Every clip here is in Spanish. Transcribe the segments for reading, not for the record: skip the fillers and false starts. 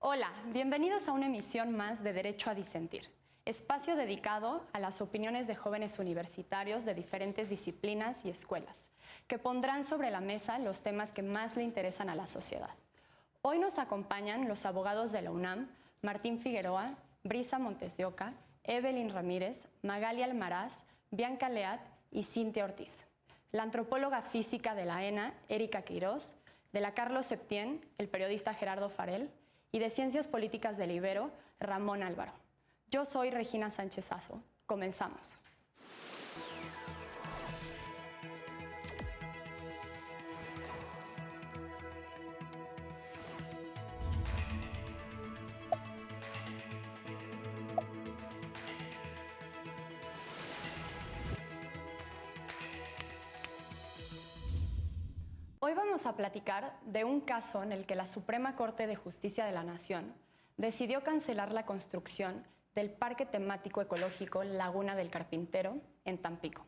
Hola, bienvenidos a una emisión más de Derecho a Disentir, espacio dedicado a las opiniones de jóvenes universitarios de diferentes disciplinas y escuelas, que pondrán sobre la mesa los temas que más le interesan a la sociedad. Hoy nos acompañan los abogados de la UNAM, Martín Figueroa, Brisa Montes de Oca, Evelyn Ramírez, Magali Almaraz, Bianca Leat y Cintia Ortiz. La antropóloga física de la ENA, Erika Quirós, de la Carlos Septién, el periodista Gerardo Farel, y de Ciencias Políticas del Ibero, Ramón Álvaro. Yo soy Regina Sánchez Azo. Comenzamos. Hoy vamos a platicar de un caso en el que la Suprema Corte de Justicia de la Nación decidió cancelar la construcción del Parque Temático Ecológico Laguna del Carpintero en Tampico.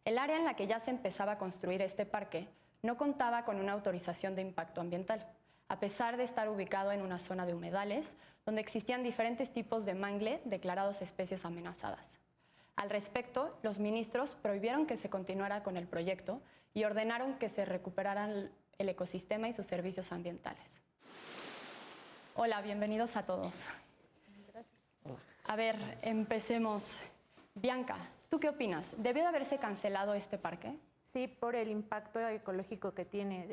El área en la que ya se empezaba a construir este parque no contaba con una autorización de impacto ambiental, a pesar de estar ubicado en una zona de humedales donde existían diferentes tipos de mangle declarados especies amenazadas. Al respecto, los ministros prohibieron que se continuara con el proyecto y ordenaron que se recuperaran el ecosistema y sus servicios ambientales. Hola, bienvenidos a todos. Gracias. A ver, empecemos. Bianca, ¿tú qué opinas? ¿Debió de haberse cancelado este parque? Sí, por el impacto ecológico que tiene.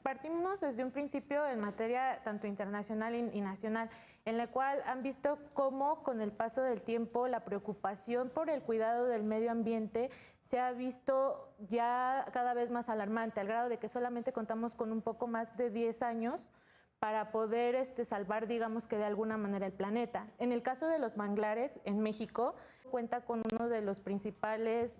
Partimos desde un principio en materia tanto internacional y nacional, en la cual han visto cómo con el paso del tiempo la preocupación por el cuidado del medio ambiente se ha visto ya cada vez más alarmante, al grado de que solamente contamos con un poco más de 10 años para poder salvar, digamos que de alguna manera, el planeta. En el caso de los manglares, en México, cuenta con uno de los principales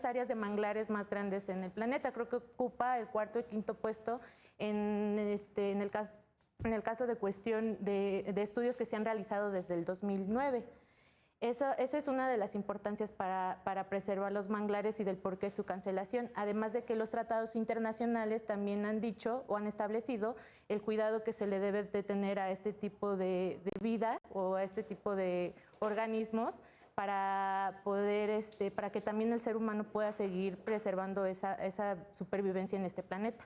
áreas de manglares más grandes en el planeta. Creo que ocupa el cuarto y quinto puesto en el caso de cuestión de estudios que se han realizado desde el 2009. Esa es una de las importancias para preservar los manglares y del porqué su cancelación, además de que los tratados internacionales también han dicho o han establecido el cuidado que se le debe de tener a este tipo de vida o a este tipo de organismos para poder, para que también el ser humano pueda seguir preservando esa supervivencia en este planeta.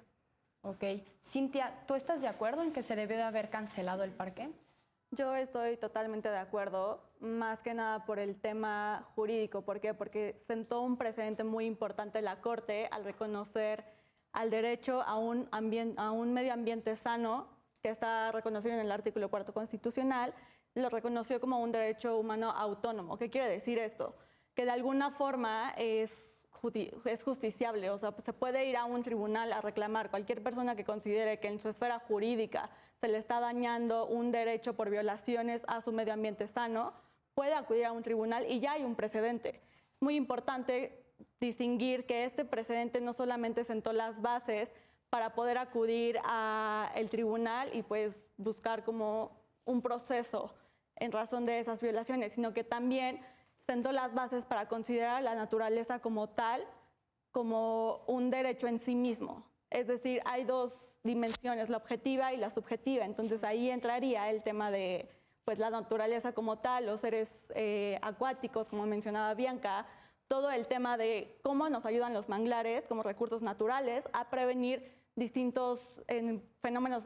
Ok. Cintia, ¿tú estás de acuerdo en que se debió de haber cancelado el parque? Yo estoy totalmente de acuerdo, más que nada por el tema jurídico. ¿Por qué? Porque sentó un precedente muy importante la Corte al reconocer al derecho a un medio ambiente sano, que está reconocido en el artículo 4 constitucional, lo reconoció como un derecho humano autónomo. ¿Qué quiere decir esto? Que de alguna forma es justiciable, o sea, se puede ir a un tribunal a reclamar. Cualquier persona que considere que en su esfera jurídica se le está dañando un derecho por violaciones a su medio ambiente sano, puede acudir a un tribunal y ya hay un precedente. Es muy importante distinguir que este precedente no solamente sentó las bases para poder acudir al tribunal y pues buscar como un proceso en razón de esas violaciones, sino que también sentó las bases para considerar la naturaleza como tal, como un derecho en sí mismo. Es decir, hay dos dimensiones, la objetiva y la subjetiva. Entonces ahí entraría el tema de pues, la naturaleza como tal, los seres acuáticos, como mencionaba Bianca, todo el tema de cómo nos ayudan los manglares como recursos naturales a prevenir distintos fenómenos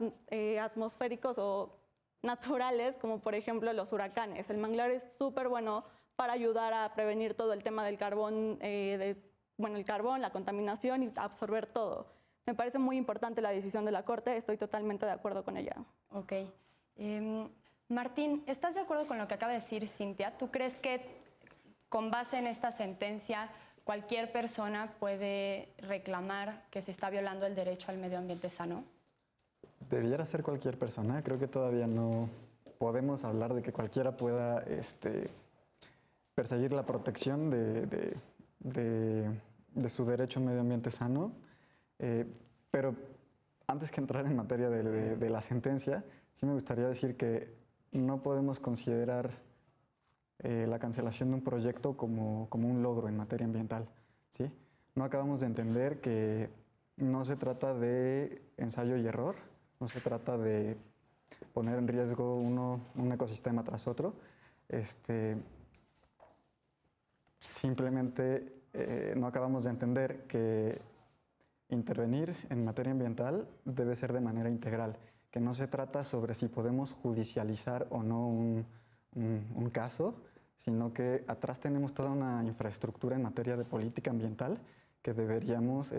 atmosféricos o naturales, como por ejemplo los huracanes. El manglar es súper bueno para ayudar a prevenir todo el tema del carbón, el carbón, la contaminación y absorber todo. Me parece muy importante la decisión de la Corte, estoy totalmente de acuerdo con ella. Ok. Martín, ¿estás de acuerdo con lo que acaba de decir Cintia? ¿Tú crees que con base en esta sentencia cualquier persona puede reclamar que se está violando el derecho al medio ambiente sano? Debiera ser cualquier persona. Creo que todavía no podemos hablar de que cualquiera pueda perseguir la protección de su derecho a un medio ambiente sano. Pero antes que entrar en materia de la sentencia, sí me gustaría decir que no podemos considerar la cancelación de un proyecto como un logro en materia ambiental, ¿sí? No acabamos de entender que no se trata de ensayo y error, no se trata de poner en riesgo un ecosistema tras otro. Simplemente no acabamos de entender que intervenir en materia ambiental debe ser de manera integral, que no se trata sobre si podemos judicializar o no un caso, sino que atrás tenemos toda una infraestructura en materia de política ambiental que deberíamos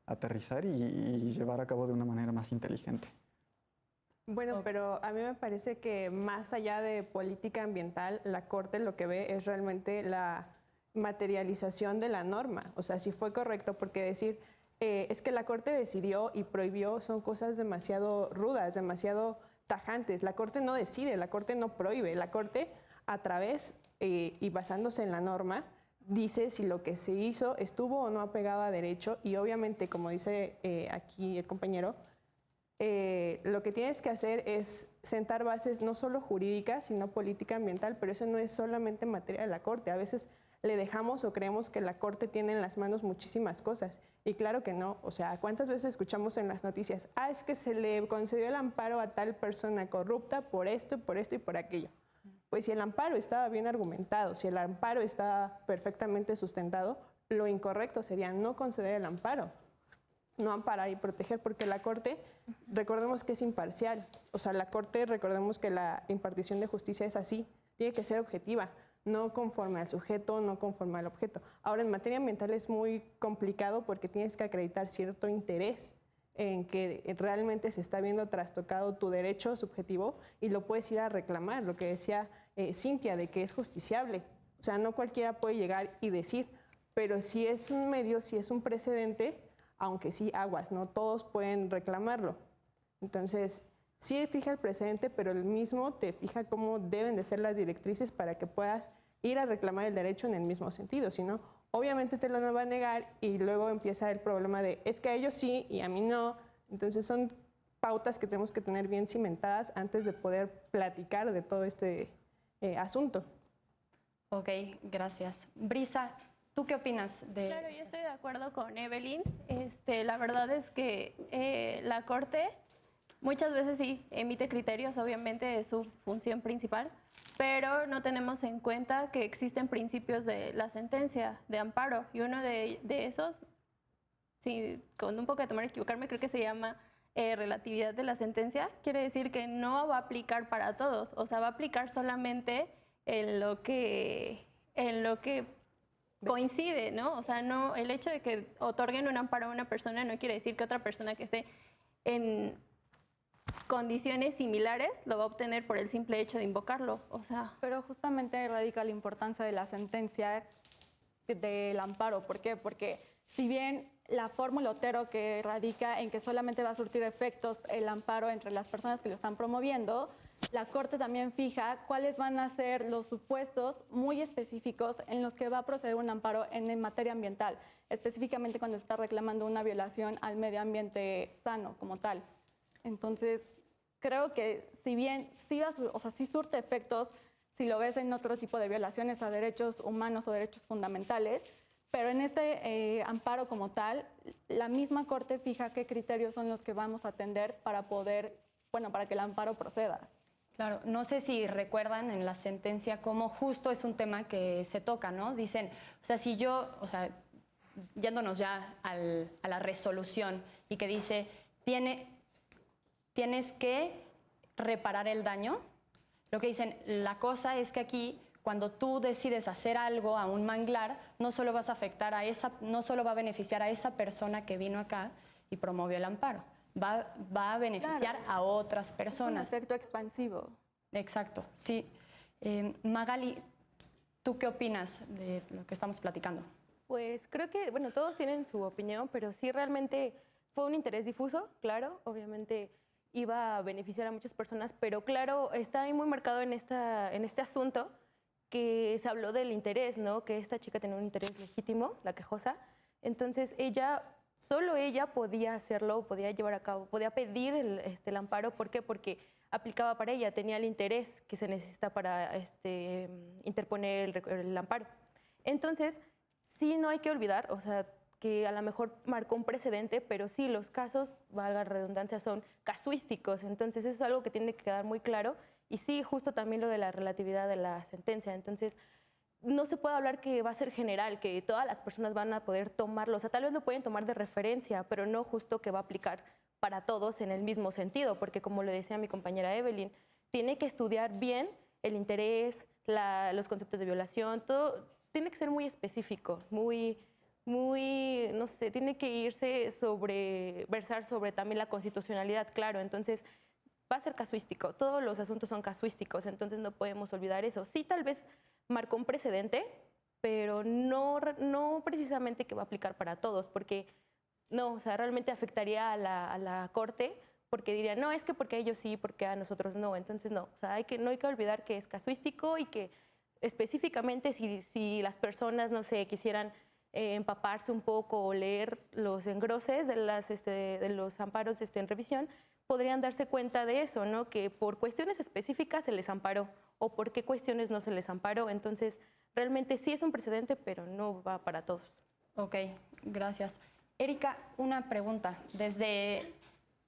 aterrizar y llevar a cabo de una manera más inteligente. Bueno, pero a mí me parece que más allá de política ambiental, la Corte lo que ve es realmente la materialización de la norma. O sea, si fue correcto, porque decir, es que la Corte decidió y prohibió son cosas demasiado rudas, demasiado tajantes. La Corte no decide, la Corte no prohíbe. La Corte, a través y basándose en la norma, dice si lo que se hizo estuvo o no apegado a derecho y obviamente, como dice aquí el compañero, lo que tienes que hacer es sentar bases no solo jurídicas, sino política ambiental, pero eso no es solamente materia de la Corte. A veces le dejamos o creemos que la Corte tiene en las manos muchísimas cosas. Y claro que no. O sea, ¿cuántas veces escuchamos en las noticias? Es que se le concedió el amparo a tal persona corrupta por esto y por aquello. Pues si el amparo estaba bien argumentado, si el amparo estaba perfectamente sustentado, lo incorrecto sería no conceder el amparo, no amparar y proteger, porque la Corte, recordemos que es imparcial. O sea, la Corte, recordemos que la impartición de justicia es así, tiene que ser objetiva, no conforme al sujeto, no conforme al objeto. Ahora, en materia ambiental es muy complicado porque tienes que acreditar cierto interés en que realmente se está viendo trastocado tu derecho subjetivo y lo puedes ir a reclamar, lo que decía Cintia, de que es justiciable. O sea, no cualquiera puede llegar y decir, pero si es un medio, si es un precedente, aunque sí aguas, no todos pueden reclamarlo. Entonces, sí fija el precedente, pero el mismo te fija cómo deben de ser las directrices para que puedas ir a reclamar el derecho en el mismo sentido. Si no, obviamente te lo va a negar y luego empieza el problema de es que a ellos sí y a mí no. Entonces son pautas que tenemos que tener bien cimentadas antes de poder platicar de todo este asunto. Ok, gracias. Brisa, ¿tú qué opinas de...? Claro, yo estoy de acuerdo con Evelyn. La verdad es que la Corte muchas veces sí emite criterios, obviamente es su función principal, pero no tenemos en cuenta que existen principios de la sentencia de amparo y uno de esos, sí, con un poco de temor a equivocarme, creo que se llama relatividad de la sentencia. Quiere decir que no va a aplicar para todos, o sea, va a aplicar solamente en lo que coincide, ¿no? O sea, no, el hecho de que otorguen un amparo a una persona no quiere decir que otra persona que esté en condiciones similares lo va a obtener por el simple hecho de invocarlo, o sea. Pero justamente radica la importancia de la sentencia del amparo. ¿Por qué? Porque si bien la fórmula Otero que radica en que solamente va a surtir efectos el amparo entre las personas que lo están promoviendo, la Corte también fija cuáles van a ser los supuestos muy específicos en los que va a proceder un amparo en materia ambiental, específicamente cuando se está reclamando una violación al medio ambiente sano como tal. Entonces, creo que si bien sí surte efectos, si lo ves en otro tipo de violaciones a derechos humanos o derechos fundamentales, pero en este amparo como tal, la misma Corte fija qué criterios son los que vamos a atender para poder, para que el amparo proceda. Claro, no sé si recuerdan en la sentencia cómo justo es un tema que se toca, ¿no? Dicen, o sea, si yo, o sea, yéndonos ya a la resolución y que dice, tienes que reparar el daño, lo que dicen, la cosa es que aquí, cuando tú decides hacer algo a un manglar, no solo vas a afectar no solo va a beneficiar a esa persona que vino acá y promovió el amparo, va a beneficiar a otras personas. Es un efecto expansivo. Exacto, sí. Magali, ¿tú qué opinas de lo que estamos platicando? Pues creo que, todos tienen su opinión, pero sí realmente fue un interés difuso, claro, obviamente iba a beneficiar a muchas personas, pero claro, está ahí muy marcado en este asunto que se habló del interés, ¿no? Que esta chica tenía un interés legítimo, la quejosa, entonces solo ella podía hacerlo, podía llevar a cabo, podía pedir el amparo. ¿Por qué? Porque aplicaba para ella, tenía el interés que se necesita para interponer el amparo. Entonces, sí, no hay que olvidar, o sea, que a lo mejor marcó un precedente, pero sí, los casos, valga la redundancia, son casuísticos. Entonces, eso es algo que tiene que quedar muy claro. Y sí, justo también lo de la relatividad de la sentencia. Entonces, no se puede hablar que va a ser general, que todas las personas van a poder tomarlo. O sea, tal vez lo pueden tomar de referencia, pero no justo que va a aplicar para todos en el mismo sentido, porque como le decía mi compañera Evelyn, tiene que estudiar bien el interés, los conceptos de violación, todo tiene que ser muy específico, muy, no sé, tiene que versar sobre también la constitucionalidad, claro. Entonces, va a ser casuístico, todos los asuntos son casuísticos, entonces no podemos olvidar eso. Sí, tal vez marcó un precedente, pero no precisamente que va a aplicar para todos, porque no, o sea, realmente afectaría a la Corte, porque diría, no, es que porque a ellos sí, porque a nosotros no. Entonces, no, o sea, no hay que olvidar que es casuístico y que específicamente si las personas, no sé, quisieran empaparse un poco o leer los engroses de los amparos en revisión, podrían darse cuenta de eso, ¿no? Que por cuestiones específicas se les amparó o por qué cuestiones no se les amparó. Entonces, realmente sí es un precedente, pero no va para todos. Ok, gracias. Erika, una pregunta. Desde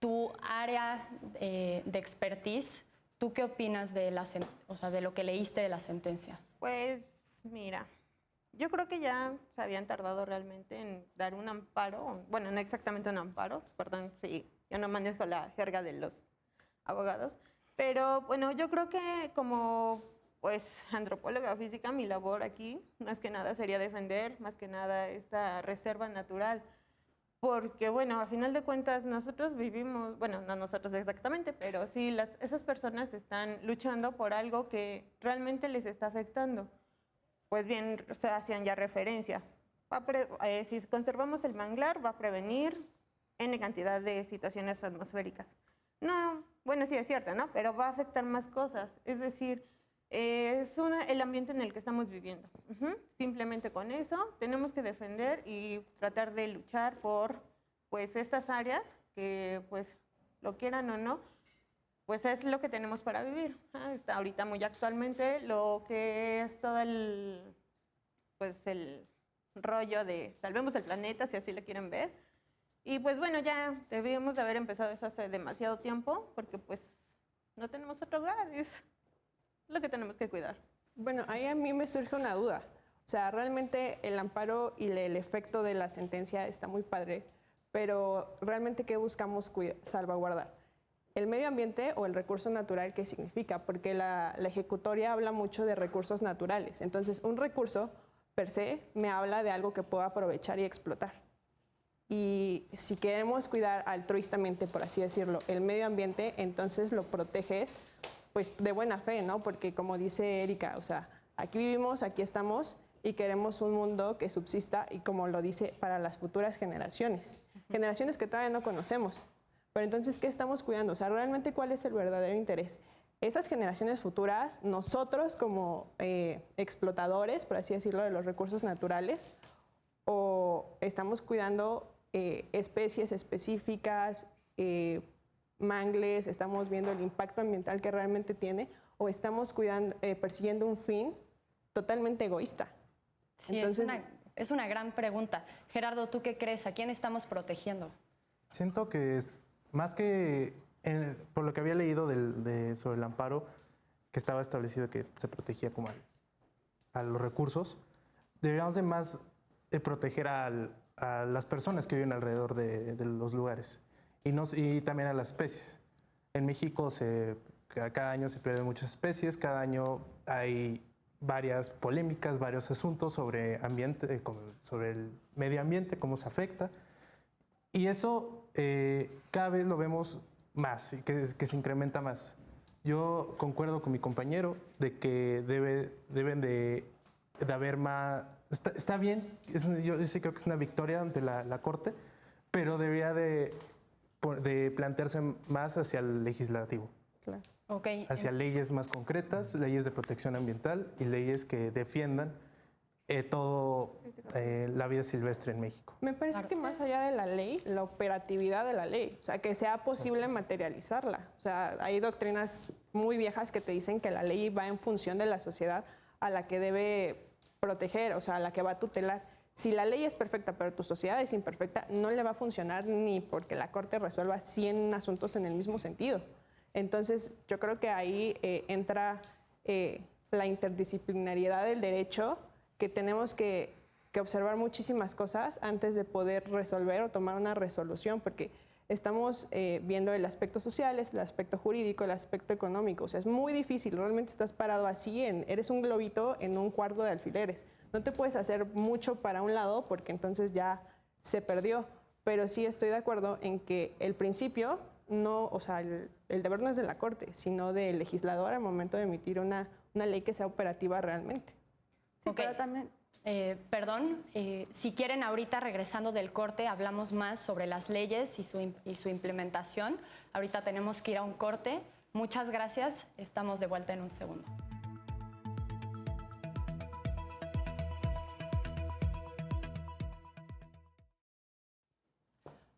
tu área de expertise, ¿tú qué opinas de de lo que leíste de la sentencia? Pues mira, yo creo que ya se habían tardado realmente en dar un amparo, bueno, no exactamente un amparo, perdón, sí, yo no manejo la jerga de los abogados, pero bueno, yo creo que como pues antropóloga física, mi labor aquí más que nada sería defender más que nada esta reserva natural. Porque, bueno, a final de cuentas nosotros vivimos, bueno, no nosotros exactamente, pero sí esas personas están luchando por algo que realmente les está afectando. Pues bien, se hacían ya referencia. Si conservamos el manglar, va a prevenir N cantidad de situaciones atmosféricas. No, bueno, sí es cierto, ¿no? Pero va a afectar más cosas. Es decir, es el ambiente en el que estamos viviendo. Simplemente con eso tenemos que defender y tratar de luchar por pues, estas áreas que, pues, lo quieran o no, pues es lo que tenemos para vivir. Está ahorita muy actualmente lo que es todo el rollo de salvemos el planeta, si así lo quieren ver. Y pues bueno, ya debíamos de haber empezado eso hace demasiado tiempo, porque pues no tenemos otro hogar, es lo que tenemos que cuidar. Bueno, ahí a mí me surge una duda. O sea, realmente el amparo y el efecto de la sentencia está muy padre, pero realmente ¿qué buscamos salvaguardar? ¿El medio ambiente o el recurso natural? ¿Qué significa? Porque la ejecutoria habla mucho de recursos naturales. Entonces, un recurso per se me habla de algo que puedo aprovechar y explotar. Y si queremos cuidar altruistamente, por así decirlo, el medio ambiente, entonces lo proteges pues de buena fe, ¿no? Porque como dice Erika, o sea, aquí vivimos, aquí estamos y queremos un mundo que subsista y como lo dice, para las futuras generaciones. Generaciones que todavía no conocemos. Pero entonces, ¿qué estamos cuidando? O sea, ¿realmente cuál es el verdadero interés? Esas generaciones futuras, nosotros como explotadores, por así decirlo, de los recursos naturales, o estamos cuidando especies específicas, mangles, estamos viendo el impacto ambiental que realmente tiene, o estamos persiguiendo un fin totalmente egoísta. Sí, entonces, es una gran pregunta. Gerardo, ¿tú qué crees? ¿A quién estamos protegiendo? Siento que más que por lo que había leído sobre el amparo, que estaba establecido que se protegía como a los recursos, deberíamos de más proteger a las personas que viven alrededor de los lugares y también a las especies. En México cada año se pierden muchas especies, cada año hay varias polémicas, varios asuntos sobre el medio ambiente, cómo se afecta. Y eso cada vez lo vemos más, y que se incrementa más. Yo concuerdo con mi compañero de que deben de haber más. Está bien, yo sí creo que es una victoria ante la Corte, pero debería de plantearse más hacia el legislativo. Claro. Okay. Hacia leyes más concretas, leyes de protección ambiental y leyes que defiendan la vida silvestre en México. Me parece que más allá de la ley, la operatividad de la ley, o sea, que sea posible materializarla. O sea, hay doctrinas muy viejas que te dicen que la ley va en función de la sociedad a la que debe proteger, o sea, a la que va a tutelar. Si la ley es perfecta, pero tu sociedad es imperfecta, no le va a funcionar ni porque la Corte resuelva 100 asuntos en el mismo sentido. Entonces, yo creo que ahí entra la interdisciplinariedad del derecho, que tenemos que observar muchísimas cosas antes de poder resolver o tomar una resolución, porque estamos viendo el aspecto social, el aspecto jurídico, el aspecto económico. O sea, es muy difícil, realmente estás parado así, eres un globito en un cuarto de alfileres. No te puedes hacer mucho para un lado porque entonces ya se perdió. Pero sí estoy de acuerdo en que el principio, no, o sea, el deber no es de la Corte, sino del legislador al momento de emitir una ley que sea operativa realmente. Sí, Ok. pero también... si quieren ahorita regresando del corte hablamos más sobre las leyes y su implementación. Ahorita tenemos que ir a un corte. Muchas gracias. Estamos de vuelta en un segundo.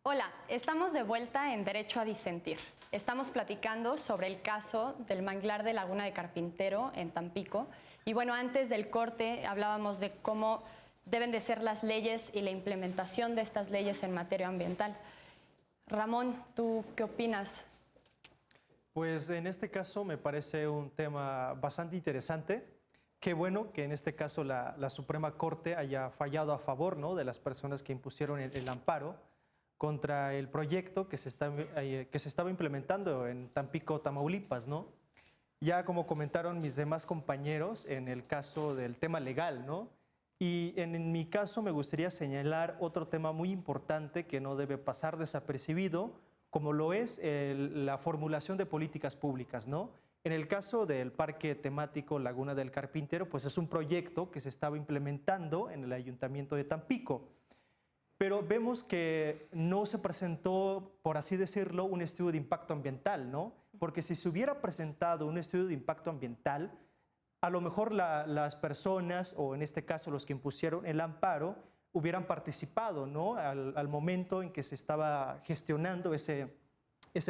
Hola, estamos de vuelta en Derecho a Disentir. Estamos platicando sobre el caso del manglar de Laguna de Carpintero en Tampico. Y bueno, antes del corte hablábamos de cómo deben de ser las leyes y la implementación de estas leyes en materia ambiental. Ramón, ¿tú qué opinas? Pues en este caso me parece un tema bastante interesante. Qué bueno que en este caso la Suprema Corte haya fallado a favor, ¿no?, de las personas que impusieron el amparo contra el proyecto que se estaba implementando en Tampico, Tamaulipas, ¿no? Ya como comentaron mis demás compañeros en el caso del tema legal, ¿no? Y en mi caso me gustaría señalar otro tema muy importante que no debe pasar desapercibido, como lo es la formulación de políticas públicas, ¿no? En el caso del Parque Temático Laguna del Carpintero, pues es un proyecto que se estaba implementando en el Ayuntamiento de Tampico. Pero vemos que no se presentó, por así decirlo, un estudio de impacto ambiental, ¿no? Porque si se hubiera presentado un estudio de impacto ambiental, a lo mejor las personas, o en este caso los que impusieron el amparo, hubieran participado, ¿no?, al momento en que se estaba gestionando ese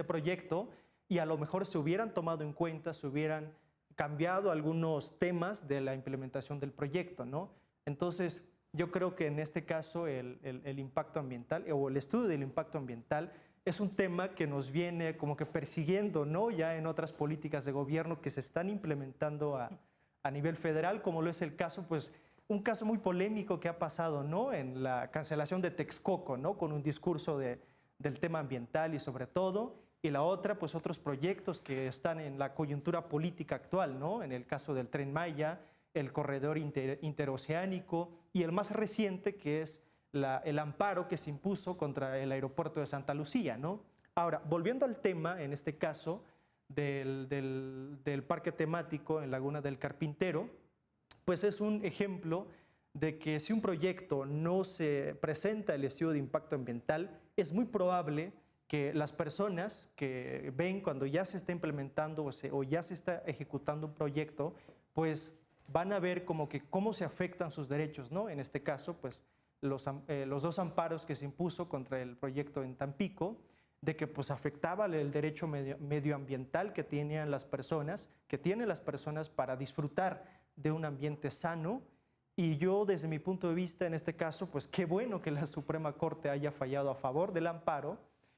proyecto, y a lo mejor se hubieran tomado en cuenta, se hubieran cambiado algunos temas de la implementación del proyecto, ¿no? Entonces, yo creo que en este caso el impacto ambiental o el estudio del impacto ambiental es un tema que nos viene como que persiguiendo, ¿no?, ya en otras políticas de gobierno que se están implementando a nivel federal, como lo es el caso, pues un caso muy polémico que ha pasado, ¿no?, en la cancelación de Texcoco, ¿no?, con un discurso del tema ambiental y sobre todo, y la otra, pues otros proyectos que están en la coyuntura política actual, ¿no?, en el caso del Tren Maya, el corredor interoceánico y el más reciente que es el amparo que se impuso contra el aeropuerto de Santa Lucía, ¿no? Ahora, volviendo al tema, en este caso, del parque temático en Laguna del Carpintero, pues es un ejemplo de que si un proyecto no se presenta el estudio de impacto ambiental, es muy probable que las personas que ven cuando ya se está implementando o ya se está ejecutando un proyecto, pues van a ver como que cómo se afectan sus derechos, ¿no? En este caso, pues los dos amparos que se impuso contra el proyecto en Tampico, de que pues afectaba el derecho medioambiental que tienen las personas para disfrutar de un ambiente sano. Y yo, desde mi punto de vista, en este caso, pues qué bueno que la Suprema Corte haya fallado a favor del amparo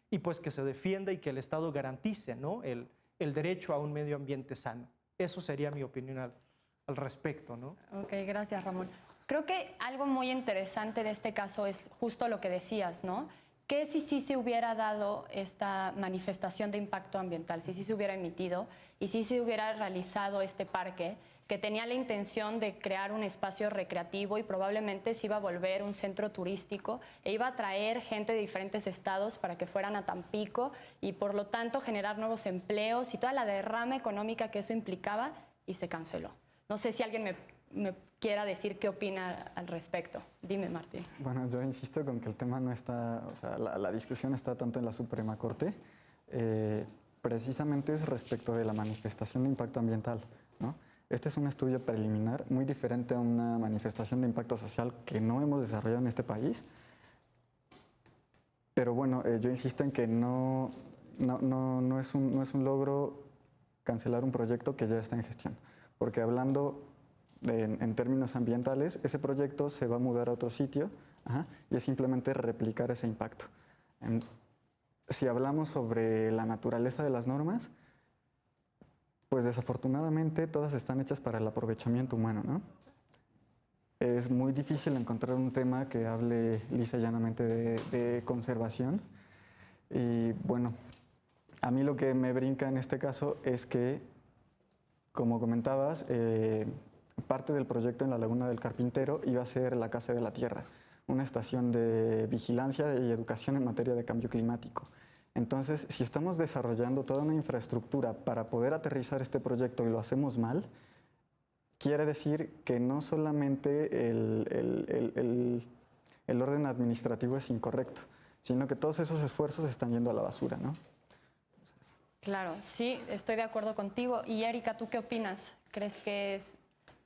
y pues que se defienda y que el Estado garantice, ¿no?, el derecho a un medio ambiente sano. Eso sería mi opinión al respecto, ¿no? Ok, gracias, Ramón. Creo que algo muy interesante de este caso es justo lo que decías, ¿no? ¿Qué si sí se hubiera dado esta manifestación de impacto ambiental, si sí se hubiera emitido y si se hubiera realizado este parque que tenía la intención de crear un espacio recreativo y probablemente se iba a volver un centro turístico e iba a traer gente de diferentes estados para que fueran a Tampico y por lo tanto generar nuevos empleos y toda la derrama económica que eso implicaba, y se canceló? No sé si alguien me quiera decir qué opina al respecto. Dime, Martín. Bueno, yo insisto con que el tema no está, o sea, la discusión está tanto en la Suprema Corte, precisamente es respecto de la manifestación de impacto ambiental, ¿no? Este es un estudio preliminar muy diferente a una manifestación de impacto social que no hemos desarrollado en este país. Pero bueno, yo insisto en que no es un logro cancelar un proyecto que ya está en gestión. Porque hablando en términos ambientales, ese proyecto se va a mudar a otro sitio, y es simplemente replicar ese impacto. Si hablamos sobre la naturaleza de las normas, pues desafortunadamente todas están hechas para el aprovechamiento humano, ¿no? Es muy difícil encontrar un tema que hable lisa y llanamente de conservación. Y bueno, a mí lo que me brinca en este caso es que, como comentabas, parte del proyecto en la Laguna del Carpintero iba a ser la Casa de la Tierra, una estación de vigilancia y educación en materia de cambio climático. Entonces, si estamos desarrollando toda una infraestructura para poder aterrizar este proyecto y lo hacemos mal, quiere decir que no solamente el orden administrativo es incorrecto, sino que todos esos esfuerzos están yendo a la basura, ¿no? Claro, sí, estoy de acuerdo contigo. Y Erika, ¿tú qué opinas? ¿Crees que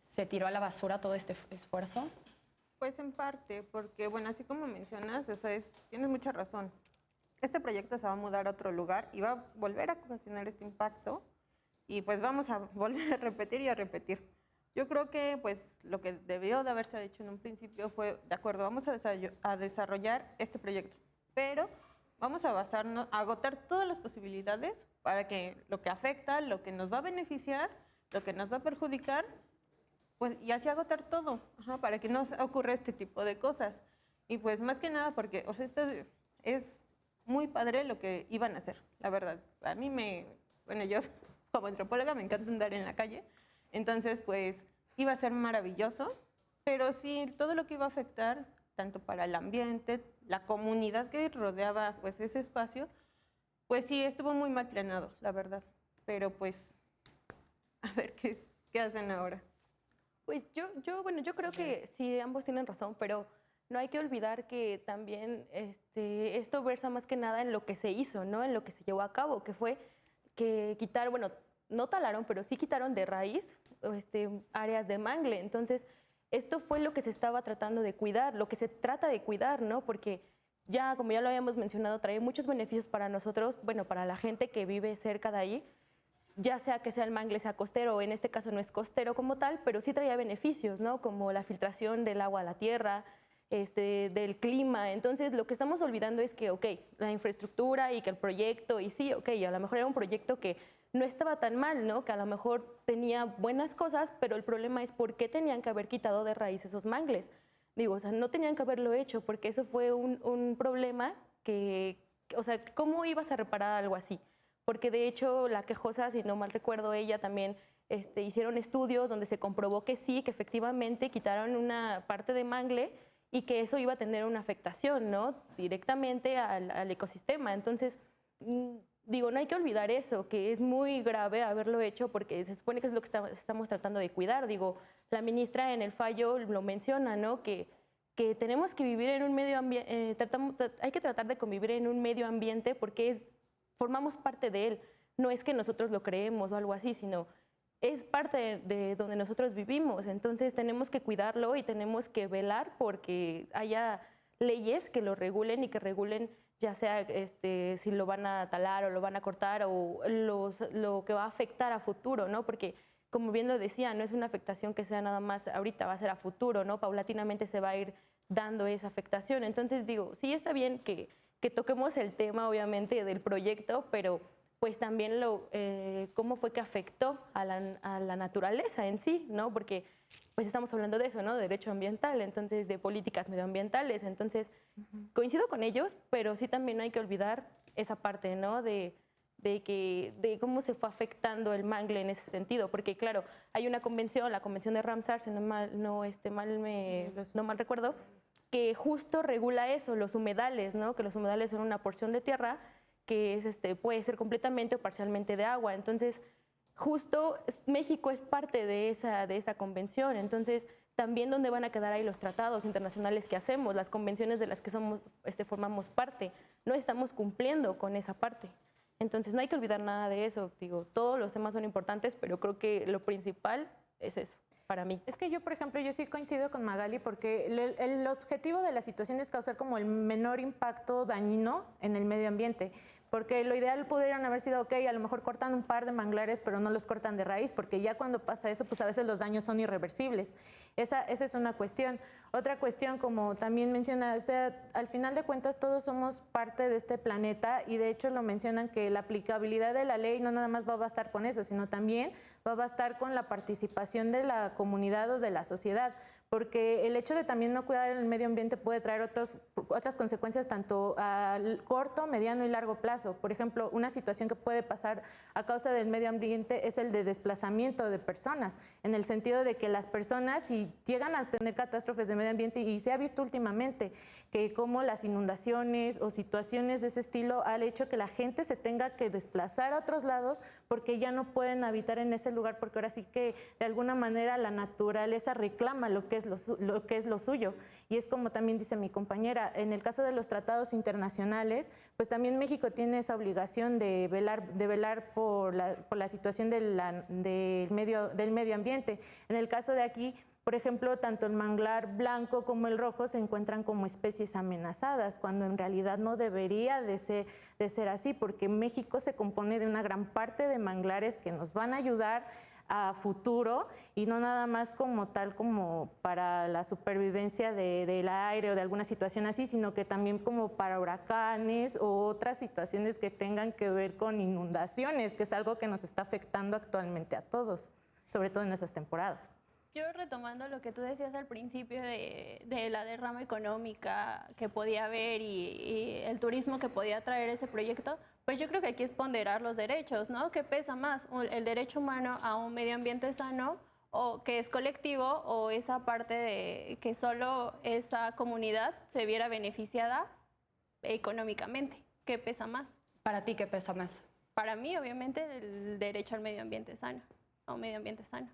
se tiró a la basura todo este esfuerzo? Pues en parte, porque bueno, así como mencionas, o sea, tienes mucha razón. Este proyecto se va a mudar a otro lugar y va a volver a ocasionar este impacto y pues vamos a volver a repetir y a repetir. Yo creo que pues lo que debió de haberse hecho en un principio fue, de acuerdo, vamos a desarrollar este proyecto, pero vamos a basarnos, a agotar todas las posibilidades para que lo que afecta, lo que nos va a beneficiar, lo que nos va a perjudicar, pues y así agotar todo, para que no ocurra este tipo de cosas. Y pues más que nada porque, o sea, esto es muy padre lo que iban a hacer, la verdad. A mí bueno, yo como antropóloga me encanta andar en la calle, entonces pues iba a ser maravilloso, pero sí todo lo que iba a afectar, tanto para el ambiente, la comunidad que rodeaba pues ese espacio, pues sí, estuvo muy mal planeado, la verdad. Pero pues, a ver qué hacen ahora. Pues bueno, yo creo que sí, ambos tienen razón, pero no hay que olvidar que también esto versa más que nada en lo que se hizo, ¿no? En lo que se llevó a cabo, que fue que quitar, bueno, no talaron, pero sí quitaron de raíz áreas de mangle. Entonces, esto fue lo que se estaba tratando de cuidar, lo que se trata de cuidar, ¿no? Porque ya, como ya lo habíamos mencionado, trae muchos beneficios para nosotros, bueno, para la gente que vive cerca de ahí, ya sea que sea el mangle, sea costero, o en este caso no es costero como tal, pero sí traía beneficios, ¿no? Como la filtración del agua a la tierra, del clima. Entonces, lo que estamos olvidando es que, ok, la infraestructura y que el proyecto, y sí, ok, a lo mejor era un proyecto que no estaba tan mal, ¿no? Que a lo mejor tenía buenas cosas, pero el problema es por qué tenían que haber quitado de raíz esos mangles. Digo, o sea, no tenían que haberlo hecho, porque eso fue un problema que, o sea, ¿cómo ibas a reparar algo así? Porque de hecho la quejosa, si no mal recuerdo, ella también hicieron estudios donde se comprobó que sí, que efectivamente quitaron una parte de mangle y que eso iba a tener una afectación, ¿no? Directamente al ecosistema. Entonces, digo, no hay que olvidar eso, que es muy grave haberlo hecho porque se supone que es lo que estamos tratando de cuidar. Digo, la ministra en el fallo lo menciona, ¿no? Que tenemos que vivir en un medio ambiente, hay que tratar de convivir en un medio ambiente porque formamos parte de él. No es que nosotros lo creemos o algo así, sino es parte de donde nosotros vivimos. Entonces tenemos que cuidarlo y tenemos que velar porque haya leyes que lo regulen y que regulen ya sea si lo van a talar o lo van a cortar o lo que va a afectar a futuro, ¿no? Porque como bien lo decía, no es una afectación que sea nada más ahorita, va a ser a futuro, ¿no? Paulatinamente se va a ir dando esa afectación. Entonces digo, sí está bien que toquemos el tema, obviamente, del proyecto, pero pues también cómo fue que afectó a la naturaleza en sí, ¿no? Porque pues estamos hablando de eso, ¿no? De derecho ambiental, entonces de políticas medioambientales. Entonces, coincido con ellos, pero sí también no hay que olvidar esa parte, ¿no? De cómo se fue afectando el mangle en ese sentido. Porque, claro, hay una convención, la Convención de Ramsar, si no mal recuerdo, que justo regula eso, los humedales, ¿no? Que los humedales son una porción de tierra que puede ser completamente o parcialmente de agua. Entonces, justo México es parte de esa convención. Entonces, también dónde van a quedar ahí los tratados internacionales que hacemos, las convenciones de las que formamos parte. No estamos cumpliendo con esa parte. Entonces, no hay que olvidar nada de eso. Digo, todos los temas son importantes, pero creo que lo principal es eso. Para mí. Es que yo, por ejemplo, yo sí coincido con Magali porque el objetivo de la situación es causar como el menor impacto dañino en el medio ambiente. porque lo ideal pudieran haber sido, ok, a lo mejor cortan un par de manglares, pero no los cortan de raíz, porque ya cuando pasa eso, pues a veces los daños son irreversibles. Esa es una cuestión. Otra cuestión, como también menciona, o sea, al final de cuentas todos somos parte de este planeta y de hecho lo mencionan que la aplicabilidad de la ley no nada más va a bastar con eso, sino también va a bastar con la participación de la comunidad o de la sociedad, porque el hecho de también no cuidar el medio ambiente puede traer otras consecuencias tanto a corto, mediano y largo plazo. Por ejemplo, una situación que puede pasar a causa del medio ambiente es el de desplazamiento de personas, en el sentido de que las personas, si llegan a tener catástrofes de medio ambiente, y se ha visto últimamente que como las inundaciones o situaciones de ese estilo han hecho que la gente se tenga que desplazar a otros lados porque ya no pueden habitar en ese lugar, porque ahora sí que de alguna manera la naturaleza reclama lo que es lo suyo. Y es como también dice mi compañera, en el caso de los tratados internacionales, pues también México tiene esa obligación de velar por la situación del medio ambiente. En el caso de aquí, por ejemplo, tanto el manglar blanco como el rojo se encuentran como especies amenazadas, cuando en realidad no debería de ser así, porque México se compone de una gran parte de manglares que nos van a ayudar a futuro y no nada más como tal como para la supervivencia del aire o de alguna situación así, sino que también como para huracanes o otras situaciones que tengan que ver con inundaciones, que es algo que nos está afectando actualmente a todos, sobre todo en esas temporadas. Yo retomando lo que tú decías al principio de la derrama económica que podía haber y el turismo que podía traer ese proyecto, pues yo creo que aquí es ponderar los derechos, ¿no? ¿Qué pesa más? ¿El derecho humano a un medio ambiente sano o que es colectivo o esa parte de que solo esa comunidad se viera beneficiada económicamente? ¿Qué pesa más? ¿Para ti qué pesa más? Para mí, obviamente, el derecho al medio ambiente sano, a un medio ambiente sano.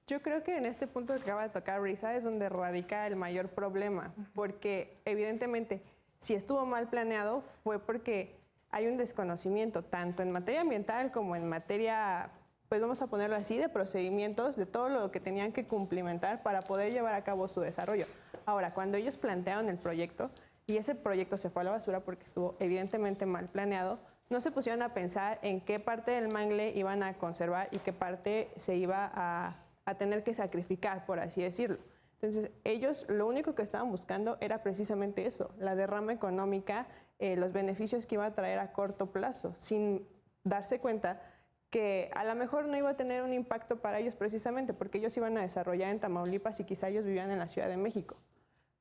Yo creo que en este punto que acaba de tocar Risa es donde radica el mayor problema, porque evidentemente si estuvo mal planeado fue porque hay un desconocimiento tanto en materia ambiental como en materia, pues vamos a ponerlo así, de procedimientos, de todo lo que tenían que cumplimentar para poder llevar a cabo su desarrollo. Ahora, cuando ellos plantearon el proyecto y ese proyecto se fue a la basura porque estuvo evidentemente mal planeado, no se pusieron a pensar en qué parte del mangle iban a conservar y qué parte se iba a tener que sacrificar, por así decirlo. Entonces, ellos lo único que estaban buscando era precisamente eso, la derrama económica, los beneficios que iba a traer a corto plazo, sin darse cuenta que a lo mejor no iba a tener un impacto para ellos precisamente, porque ellos iban a desarrollar en Tamaulipas y quizá ellos vivían en la Ciudad de México,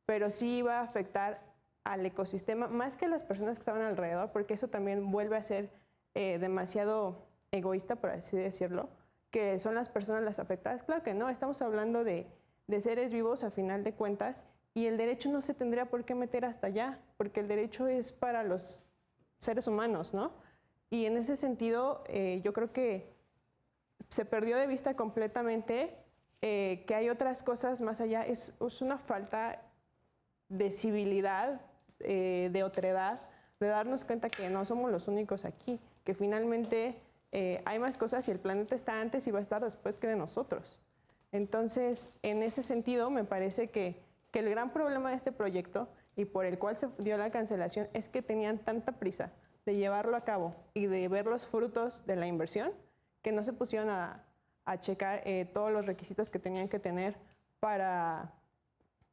pero sí iba a afectar al ecosistema más que a las personas que estaban alrededor, porque eso también vuelve a ser demasiado egoísta, por así decirlo, que son las personas las afectadas. Claro que no, estamos hablando de seres vivos a final de cuentas y el derecho no se tendría por qué meter hasta allá, porque el derecho es para los seres humanos, ¿no? Y en ese sentido, yo creo que se perdió de vista completamente que hay otras cosas más allá. Es una falta de civilidad, de otredad, de darnos cuenta que no somos los únicos aquí, que finalmente hay más cosas y el planeta está antes y va a estar después que de nosotros. Entonces, en ese sentido, me parece que el gran problema de este proyecto y por el cual se dio la cancelación es que tenían tanta prisa de llevarlo a cabo y de ver los frutos de la inversión que no se pusieron a checar todos los requisitos que tenían que tener para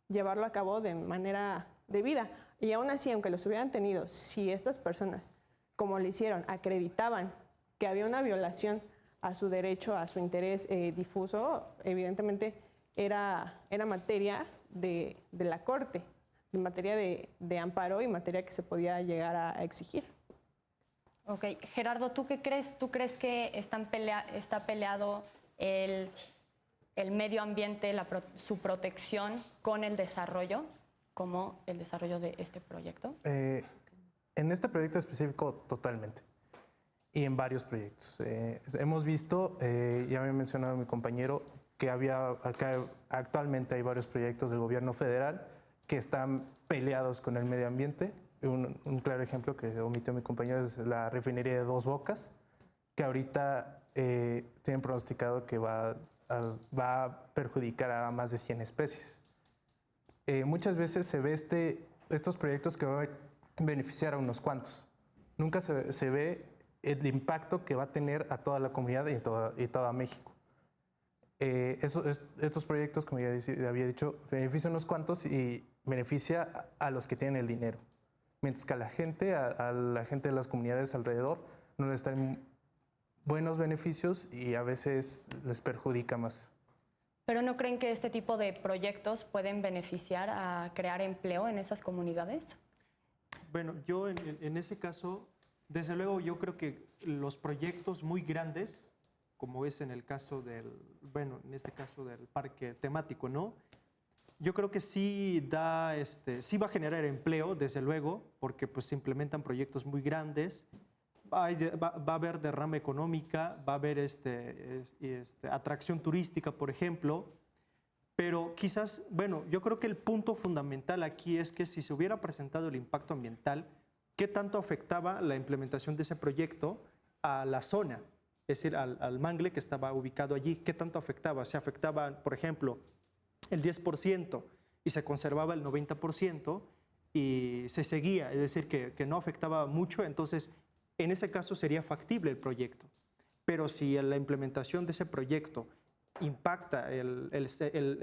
llevarlo a cabo de manera debida. Y aún así, aunque los hubieran tenido, si estas personas, como lo hicieron, acreditaban que había una violación a su derecho, a su interés difuso, evidentemente era materia de la Corte, de materia de amparo y materia que se podía llegar a exigir. Ok, Gerardo, ¿tú qué crees? ¿Tú crees que está peleado el medio ambiente, su protección con el desarrollo, como el desarrollo de este proyecto? En este proyecto específico, totalmente. Y en varios proyectos. Hemos visto, ya me ha mencionado mi compañero, que acá actualmente hay varios proyectos del gobierno federal que están peleados con el medio ambiente. Un claro ejemplo que omitió mi compañero es la refinería de Dos Bocas, que ahorita tienen pronosticado que va a perjudicar a más de 100 especies. Muchas veces se ve estos proyectos que van a beneficiar a unos cuantos, nunca se ve el impacto que va a tener a toda la comunidad y toda México. Estos proyectos, como ya había dicho, benefician a unos cuantos y beneficia a los que tienen el dinero. Mientras que a la gente de las comunidades alrededor no les traen buenos beneficios y a veces les perjudica más. ¿Pero no creen que este tipo de proyectos pueden beneficiar a crear empleo en esas comunidades? Bueno, yo en ese caso, desde luego yo creo que los proyectos muy grandes, como es en el caso en este caso del parque temático, ¿no? Yo creo que sí sí va a generar empleo, desde luego, porque pues se implementan proyectos muy grandes, va a haber derrama económica, va a haber atracción turística, por ejemplo, pero quizás, bueno, yo creo que el punto fundamental aquí es que si se hubiera presentado el impacto ambiental, ¿qué tanto afectaba la implementación de ese proyecto a la zona? Es decir, al mangle que estaba ubicado allí, ¿qué tanto afectaba? ¿Se afectaba, por ejemplo, el 10% y se conservaba el 90% y se seguía? Es decir, que no afectaba mucho, entonces en ese caso sería factible el proyecto. Pero si la implementación de ese proyecto impacta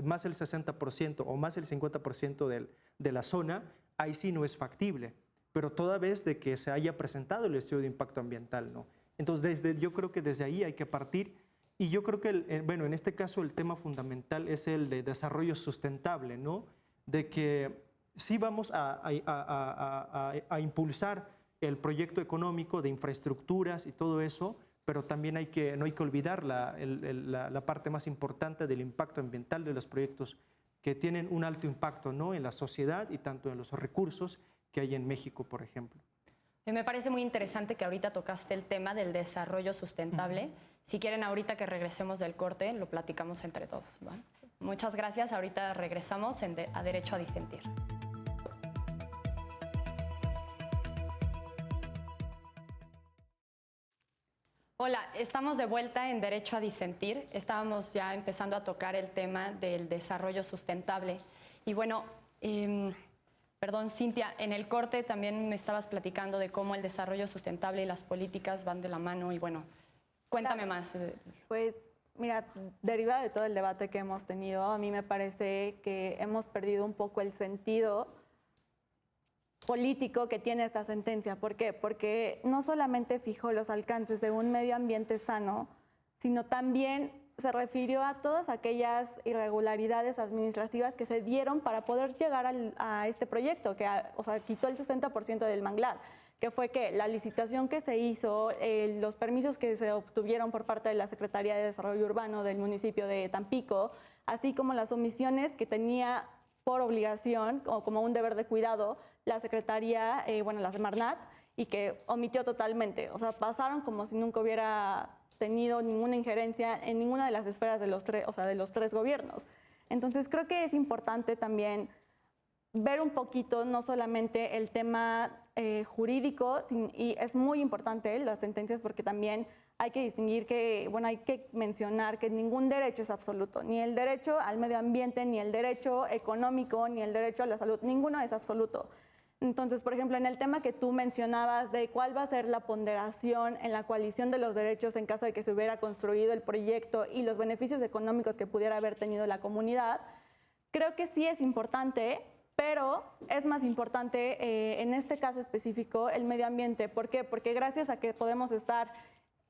más del 60% o más del 50% de la zona, ahí sí no es factible. Pero toda vez de que se haya presentado el estudio de impacto ambiental, ¿no? Entonces, yo creo que desde ahí hay que partir. Y yo creo que, bueno, en este caso el tema fundamental es el de desarrollo sustentable, ¿no? De que sí vamos a impulsar el proyecto económico de infraestructuras y todo eso, pero también no hay que olvidar la parte más importante del impacto ambiental de los proyectos que tienen un alto impacto, ¿no? En la sociedad y tanto en los recursos que hay en México, por ejemplo. Me parece muy interesante que ahorita tocaste el tema del desarrollo sustentable. Si quieren, ahorita que regresemos del corte, lo platicamos entre todos, ¿va? Muchas gracias. Ahorita regresamos a Derecho a Disentir. Hola, estamos de vuelta en Derecho a Disentir. Estábamos ya empezando a tocar el tema del desarrollo sustentable. Y bueno, perdón, Cintia, en el corte también me estabas platicando de cómo el desarrollo sustentable y las políticas van de la mano. Y bueno, cuéntame más. Pues mira, derivado de todo el debate que hemos tenido, a mí me parece que hemos perdido un poco el sentido político que tiene esta sentencia. ¿Por qué? Porque no solamente fijó los alcances de un medio ambiente sano, sino también se refirió a todas aquellas irregularidades administrativas que se dieron para poder llegar a este proyecto, que quitó el 60% del manglar, que fue que la licitación que se hizo, los permisos que se obtuvieron por parte de la Secretaría de Desarrollo Urbano del municipio de Tampico, así como las omisiones que tenía por obligación o como un deber de cuidado la Secretaría, la Semarnat, y que omitió totalmente. O sea, pasaron como si nunca hubiera tenido ninguna injerencia en ninguna de las esferas de los tres gobiernos. Entonces, creo que es importante también ver un poquito, no solamente el tema jurídico, y es muy importante las sentencias porque también hay que distinguir que, hay que mencionar que ningún derecho es absoluto, ni el derecho al medio ambiente, ni el derecho económico, ni el derecho a la salud, ninguno es absoluto. Entonces, por ejemplo, en el tema que tú mencionabas de cuál va a ser la ponderación en la coalición de los derechos en caso de que se hubiera construido el proyecto y los beneficios económicos que pudiera haber tenido la comunidad, creo que sí es importante, pero es más importante en este caso específico el medio ambiente. ¿Por qué? Porque gracias a que podemos estar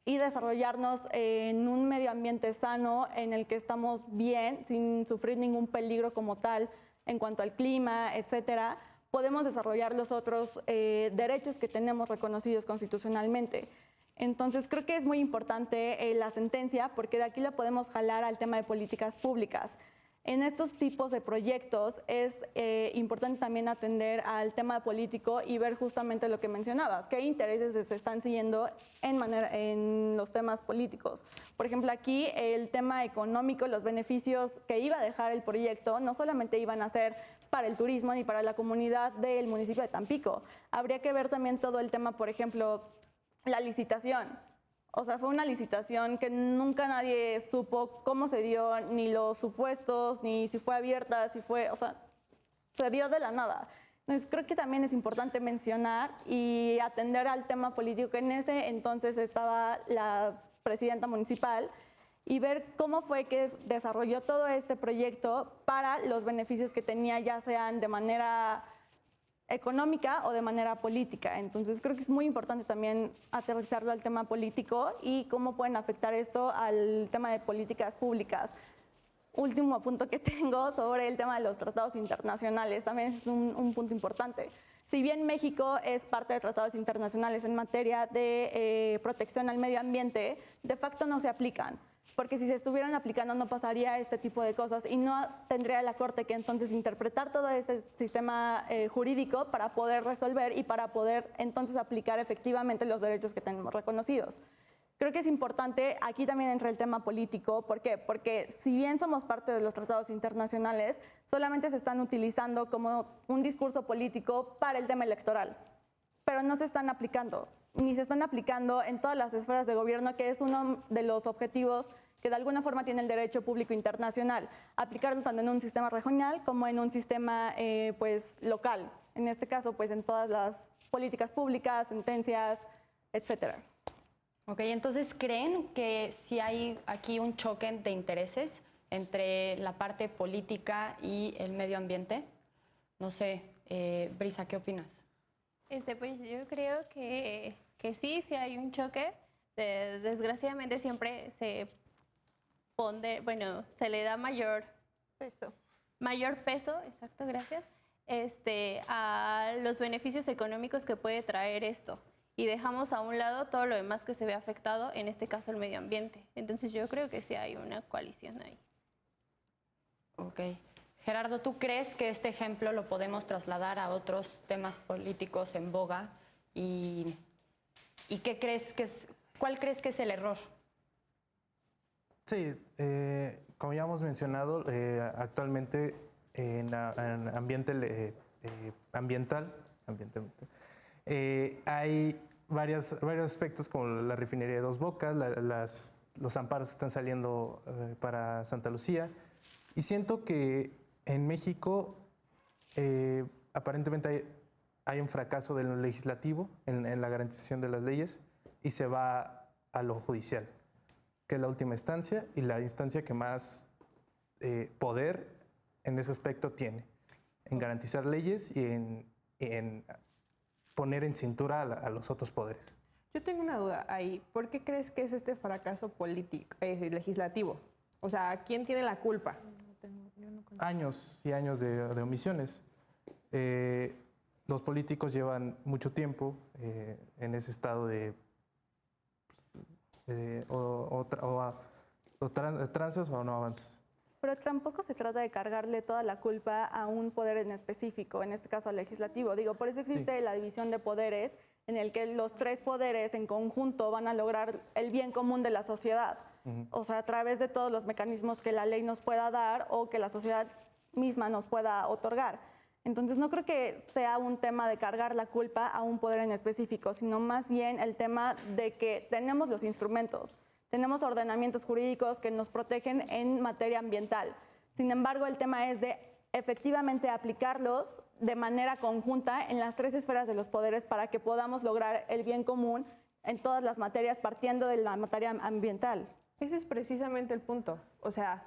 y desarrollarnos en un medio ambiente sano en el que estamos bien, sin sufrir ningún peligro como tal en cuanto al clima, etcétera, podemos desarrollar los otros derechos que tenemos reconocidos constitucionalmente. Entonces, creo que es muy importante la sentencia porque de aquí la podemos jalar al tema de políticas públicas. En estos tipos de proyectos es importante también atender al tema político y ver justamente lo que mencionabas, qué intereses se están siguiendo en los temas políticos. Por ejemplo, aquí el tema económico, los beneficios que iba a dejar el proyecto no solamente iban a ser para el turismo ni para la comunidad del municipio de Tampico. Habría que ver también todo el tema, por ejemplo, la licitación. O sea, fue una licitación que nunca nadie supo cómo se dio, ni los supuestos, ni si fue abierta, se dio de la nada. Entonces, creo que también es importante mencionar y atender al tema político, que en ese entonces estaba la presidenta municipal, y ver cómo fue que desarrolló todo este proyecto para los beneficios que tenía, ya sean de manera económica o de manera política. Entonces creo que es muy importante también aterrizarlo al tema político y cómo pueden afectar esto al tema de políticas públicas. Último punto que tengo sobre el tema de los tratados internacionales, también es un punto importante. Si bien México es parte de tratados internacionales en materia de protección al medio ambiente, de facto no se aplican, porque si se estuvieran aplicando no pasaría este tipo de cosas y no tendría la Corte que entonces interpretar todo este sistema jurídico para poder resolver y para poder entonces aplicar efectivamente los derechos que tenemos reconocidos. Creo que es importante, aquí también entra el tema político. ¿Por qué? Porque si bien somos parte de los tratados internacionales, solamente se están utilizando como un discurso político para el tema electoral, pero no se están aplicando, ni se están aplicando en todas las esferas de gobierno, que es uno de los objetivos que de alguna forma tiene el derecho público internacional, aplicarlo tanto en un sistema regional como en un sistema pues, local, en este caso pues en todas las políticas públicas, sentencias, etcétera. Ok, entonces, ¿creen que si hay aquí un choque de intereses entre la parte política y el medio ambiente? No sé, Brisa, ¿qué opinas? Pues yo creo que sí hay un choque. Desgraciadamente siempre se le da mayor peso, exacto, gracias, a los beneficios económicos que puede traer esto. Y dejamos a un lado todo lo demás que se ve afectado, en este caso el medio ambiente. Entonces yo creo que sí hay una coalición ahí. Ok. Gerardo, ¿tú crees que este ejemplo lo podemos trasladar a otros temas políticos en boga? ¿Y qué crees que cuál crees que es el error? Sí, como ya hemos mencionado, actualmente en ambiental, hay varios aspectos como la refinería de Dos Bocas, los amparos que están saliendo para Santa Lucía, y siento que en México aparentemente hay un fracaso del legislativo en la garantización de las leyes y se va a lo judicial, que es la última instancia y la instancia que más poder en ese aspecto tiene, en garantizar leyes y en poner en cintura a los otros poderes. Yo tengo una duda ahí. ¿Por qué crees que es este fracaso político, legislativo? O sea, ¿quién tiene la culpa? Años y años de omisiones. Los políticos llevan mucho tiempo en ese estado de tranzas o no avanzas. Pero tampoco se trata de cargarle toda la culpa a un poder en específico, en este caso al legislativo. Digo, por eso existe la división de poderes, en el que los tres poderes en conjunto van a lograr el bien común de la sociedad. O sea, a través de todos los mecanismos que la ley nos pueda dar o que la sociedad misma nos pueda otorgar. Entonces, no creo que sea un tema de cargar la culpa a un poder en específico, sino más bien el tema de que tenemos los instrumentos. Tenemos ordenamientos jurídicos que nos protegen en materia ambiental. Sin embargo, el tema es de efectivamente aplicarlos de manera conjunta en las tres esferas de los poderes para que podamos lograr el bien común en todas las materias, partiendo de la materia ambiental. Ese es precisamente el punto. O sea,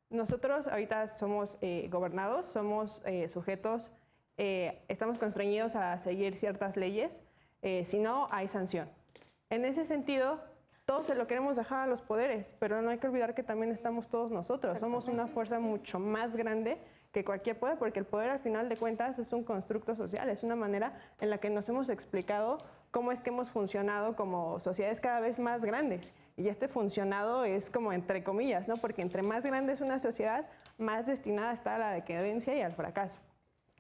nosotros ahorita somos gobernados, somos sujetos, estamos constreñidos a seguir ciertas leyes, si no hay sanción. En ese sentido, todos se lo queremos dejar a los poderes, pero no hay que olvidar que también estamos todos nosotros. Somos una fuerza mucho más grande que cualquier poder, porque el poder al final de cuentas es un constructo social, es una manera en la que nos hemos explicado cómo es que hemos funcionado como sociedades cada vez más grandes. Y este funcionado es como entre comillas, ¿no? Porque entre más grande es una sociedad, más destinada está a la decadencia y al fracaso.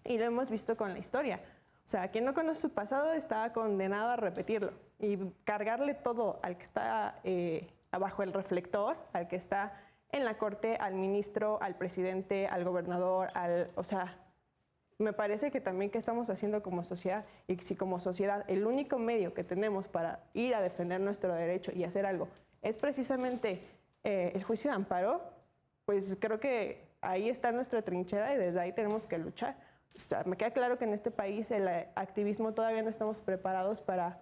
Y lo hemos visto con la historia. O sea, quien no conoce su pasado está condenado a repetirlo y cargarle todo al que está bajo el reflector, al que está en la corte, al ministro, al presidente, al gobernador, o sea, me parece que también que estamos haciendo como sociedad, y si como sociedad el único medio que tenemos para ir a defender nuestro derecho y hacer algo es precisamente el juicio de amparo, pues creo que ahí está nuestra trinchera y desde ahí tenemos que luchar. Me queda claro que en este país el activismo todavía no estamos preparados para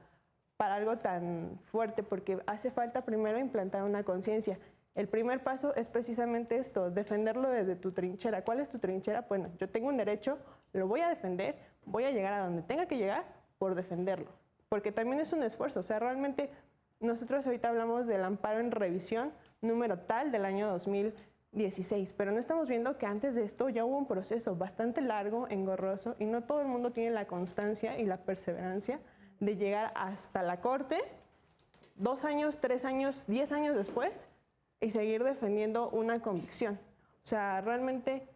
algo tan fuerte, porque hace falta primero implantar una conciencia. El primer paso es precisamente esto, defenderlo desde tu trinchera. ¿Cuál es tu trinchera? Bueno, yo tengo un derecho, lo voy a defender, voy a llegar a donde tenga que llegar por defenderlo. Porque también es un esfuerzo. O sea, realmente nosotros ahorita hablamos del amparo en revisión número tal del año 2016, pero no estamos viendo que antes de esto ya hubo un proceso bastante largo, engorroso, y no todo el mundo tiene la constancia y la perseverancia de llegar hasta la corte 2 años, 3 años, 10 años después y seguir defendiendo una convicción. O sea, realmente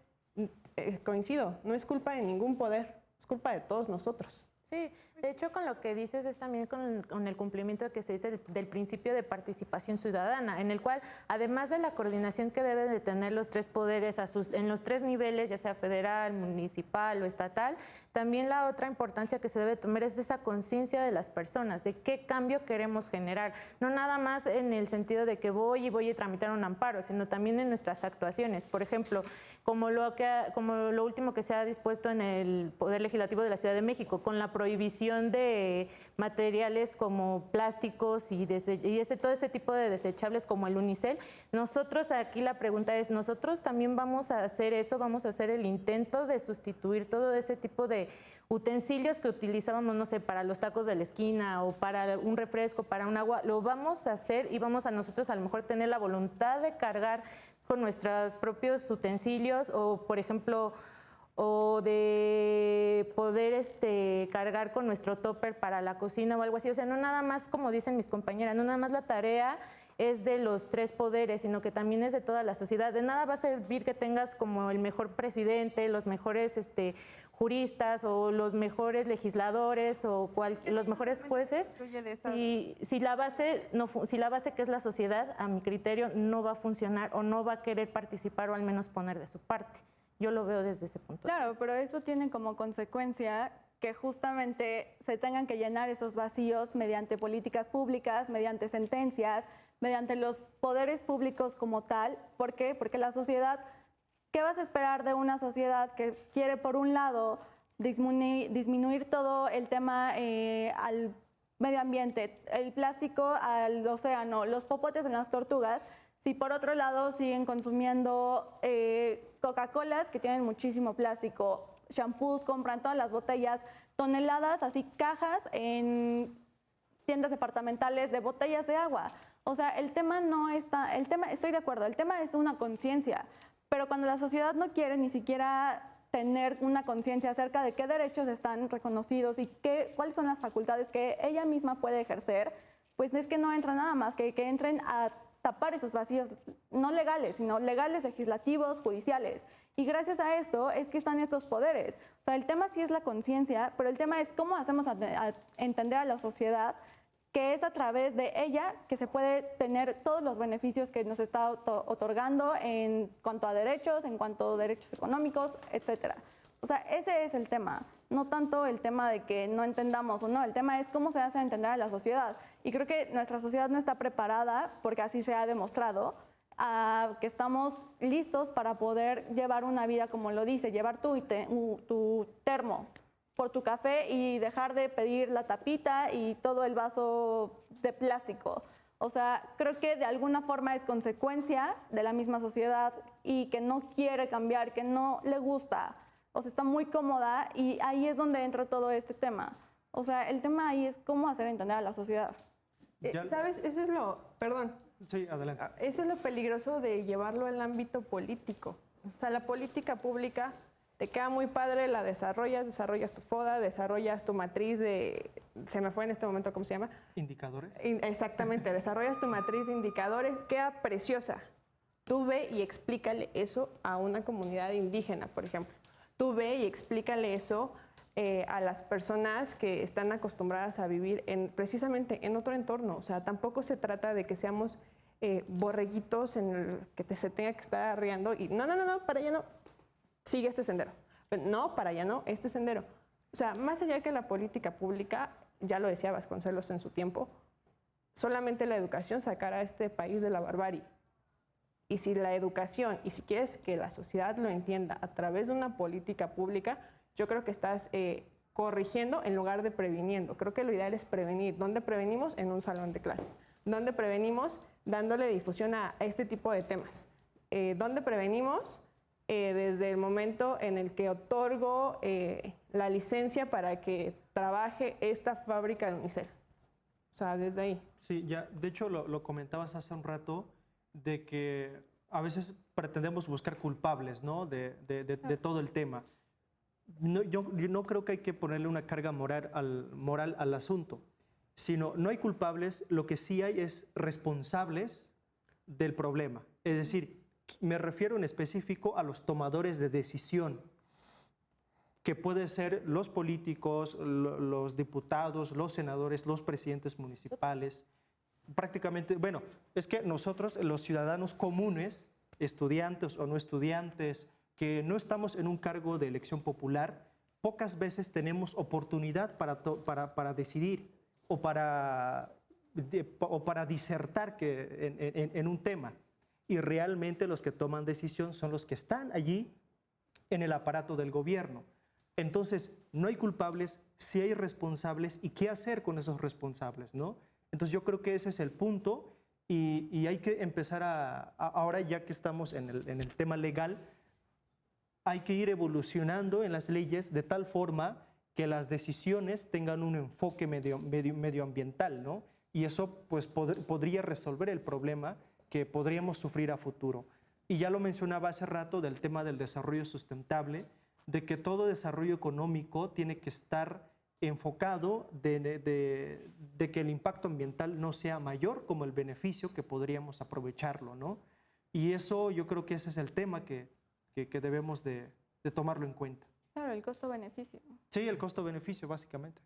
coincido, no es culpa de ningún poder, es culpa de todos nosotros. Sí, de hecho con lo que dices es también con el cumplimiento que se dice del principio de participación ciudadana, en el cual además de la coordinación que deben de tener los 3 poderes en los 3 niveles, ya sea federal, municipal o estatal, también la otra importancia que se debe tomar es esa conciencia de las personas, de qué cambio queremos generar, no nada más en el sentido de que voy a tramitar un amparo, sino también en nuestras actuaciones. Por ejemplo, como lo último que se ha dispuesto en el Poder Legislativo de la Ciudad de México, con la prohibición de materiales como plásticos y todo ese tipo de desechables como el unicel. Nosotros aquí la pregunta es, ¿nosotros también vamos a hacer eso? ¿Vamos a hacer el intento de sustituir todo ese tipo de utensilios que utilizábamos, no sé, para los tacos de la esquina o para un refresco, para un agua? Lo vamos a hacer y vamos a nosotros a lo mejor tener la voluntad de cargar con nuestros propios utensilios o, por ejemplo, o de poder cargar con nuestro topper para la cocina o algo así. O sea, no nada más, como dicen mis compañeras, no nada más la tarea es de los 3 poderes, sino que también es de toda la sociedad. De nada va a servir que tengas como el mejor presidente, los mejores juristas o los mejores legisladores o los mejores jueces, si la base que es la sociedad, a mi criterio, no va a funcionar o no va a querer participar o al menos poner de su parte. Yo lo veo desde ese punto. Claro, pero eso tiene como consecuencia que justamente se tengan que llenar esos vacíos mediante políticas públicas, mediante sentencias, mediante los poderes públicos como tal. ¿Por qué? Porque la sociedad, ¿qué vas a esperar de una sociedad que quiere, por un lado, disminuir todo el tema al medio ambiente, el plástico al océano, los popotes en las tortugas, si por otro lado siguen consumiendo Coca-Colas que tienen muchísimo plástico, shampoos, compran todas las botellas, toneladas, así cajas en tiendas departamentales de botellas de agua? O sea, el tema no está, estoy de acuerdo, el tema es una conciencia, pero cuando la sociedad no quiere ni siquiera tener una conciencia acerca de qué derechos están reconocidos y cuáles son las facultades que ella misma puede ejercer, pues es que no entra nada más que entren a tapar esos vacíos no legales, sino legales, legislativos, judiciales. Y gracias a esto es que están estos poderes. O sea, el tema sí es la conciencia, pero el tema es cómo hacemos a entender a la sociedad que es a través de ella que se puede tener todos los beneficios que nos está otorgando en cuanto a derechos, en cuanto a derechos económicos, etcétera. O sea, ese es el tema, no tanto el tema de que no entendamos o no, el tema es cómo se hace entender a la sociedad. Y creo que nuestra sociedad no está preparada, porque así se ha demostrado, que estamos listos para poder llevar una vida como lo dice, llevar tu termo por tu café y dejar de pedir la tapita y todo el vaso de plástico. O sea, creo que de alguna forma es consecuencia de la misma sociedad y que no quiere cambiar, que no le gusta. O sea, está muy cómoda y ahí es donde entra todo este tema. O sea, el tema ahí es cómo hacer entender a la sociedad. ¿Sabes? Eso es perdón. Sí, adelante. Eso es lo peligroso de llevarlo al ámbito político. O sea, la política pública te queda muy padre, la desarrollas tu FODA, desarrollas tu matriz se me fue en este momento, ¿cómo se llama? ¿Indicadores? Exactamente, desarrollas tu matriz de indicadores, queda preciosa. Tú ve y explícale eso a una comunidad indígena, por ejemplo. Tú ve y explícale eso a las personas que están acostumbradas a vivir precisamente en otro entorno. O sea, tampoco se trata de que seamos borreguitos en el que se tenga que estar arriando y no, para allá no, sigue este sendero. No, para allá no, este sendero. O sea, más allá que la política pública, ya lo decía Vasconcelos en su tiempo, solamente la educación sacará a este país de la barbarie. Y si la educación, y si quieres que la sociedad lo entienda a través de una política pública, yo creo que estás corrigiendo en lugar de previniendo. Creo que lo ideal es prevenir. ¿Dónde prevenimos? En un salón de clases. ¿Dónde prevenimos? Dándole difusión a este tipo de temas. ¿Dónde prevenimos? Desde el momento en el que otorgo la licencia para que trabaje esta fábrica de unicel. O sea, desde ahí. Sí, ya, de hecho lo comentabas hace un rato, de que a veces pretendemos buscar culpables, ¿no? de todo el tema. No, yo no creo que hay que ponerle una carga moral al asunto, sino no hay culpables, lo que sí hay es responsables del problema. Es decir, me refiero en específico a los tomadores de decisión, que pueden ser los políticos, los diputados, los senadores, los presidentes municipales. Prácticamente, bueno, es que nosotros, los ciudadanos comunes, estudiantes o no estudiantes, que no estamos en un cargo de elección popular, pocas veces tenemos oportunidad para decidir o para disertar en un tema. Y realmente los que toman decisión son los que están allí en el aparato del gobierno. Entonces, no hay culpables, sí hay responsables, y qué hacer con esos responsables, ¿no? Entonces, yo creo que ese es el punto, y hay que empezar ahora ya que estamos en el tema legal, hay que ir evolucionando en las leyes de tal forma que las decisiones tengan un enfoque medioambiental, ¿no? Y eso pues podría resolver el problema que podríamos sufrir a futuro. Y ya lo mencionaba hace rato del tema del desarrollo sustentable, de que todo desarrollo económico tiene que estar enfocado de que el impacto ambiental no sea mayor como el beneficio que podríamos aprovecharlo, ¿no? Y eso yo creo que ese es el tema que debemos de tomarlo en cuenta. Claro, el costo-beneficio. Sí, el costo-beneficio, básicamente.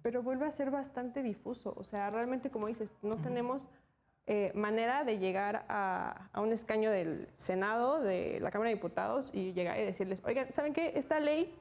Pero vuelve a ser bastante difuso. O sea, realmente, como dices, no tenemos manera de llegar a un escaño del Senado, de la Cámara de Diputados, y llegar y decirles, oigan, ¿saben qué? Esta ley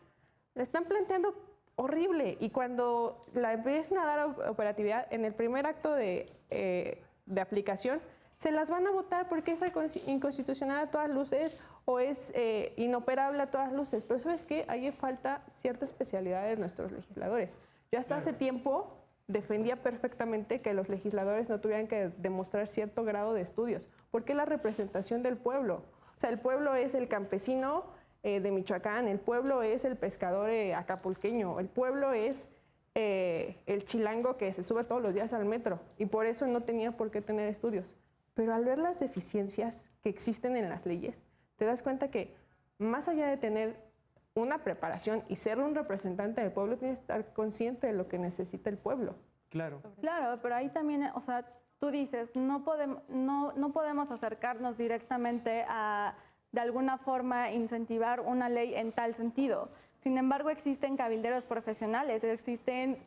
la están planteando horrible. Y cuando la empiecen a dar operatividad, en el primer acto de aplicación, se las van a votar porque es inconstitucional a todas luces o es inoperable a todas luces. Pero ¿sabes qué? Ahí falta cierta especialidad de nuestros legisladores. Yo hasta hace tiempo defendía perfectamente que los legisladores no tuvieran que demostrar cierto grado de estudios, porque es la representación del pueblo. O sea, el pueblo es el campesino de Michoacán, el pueblo es el pescador acapulqueño, el pueblo es el chilango que se sube todos los días al metro, y por eso no tenía por qué tener estudios. Pero al ver las deficiencias que existen en las leyes, te das cuenta que más allá de tener una preparación y ser un representante del pueblo, tienes que estar consciente de lo que necesita el pueblo. Claro. Claro, pero ahí también, o sea, tú dices, no podemos acercarnos directamente a, de alguna forma, incentivar una ley en tal sentido. Sin embargo, existen cabilderos profesionales, existen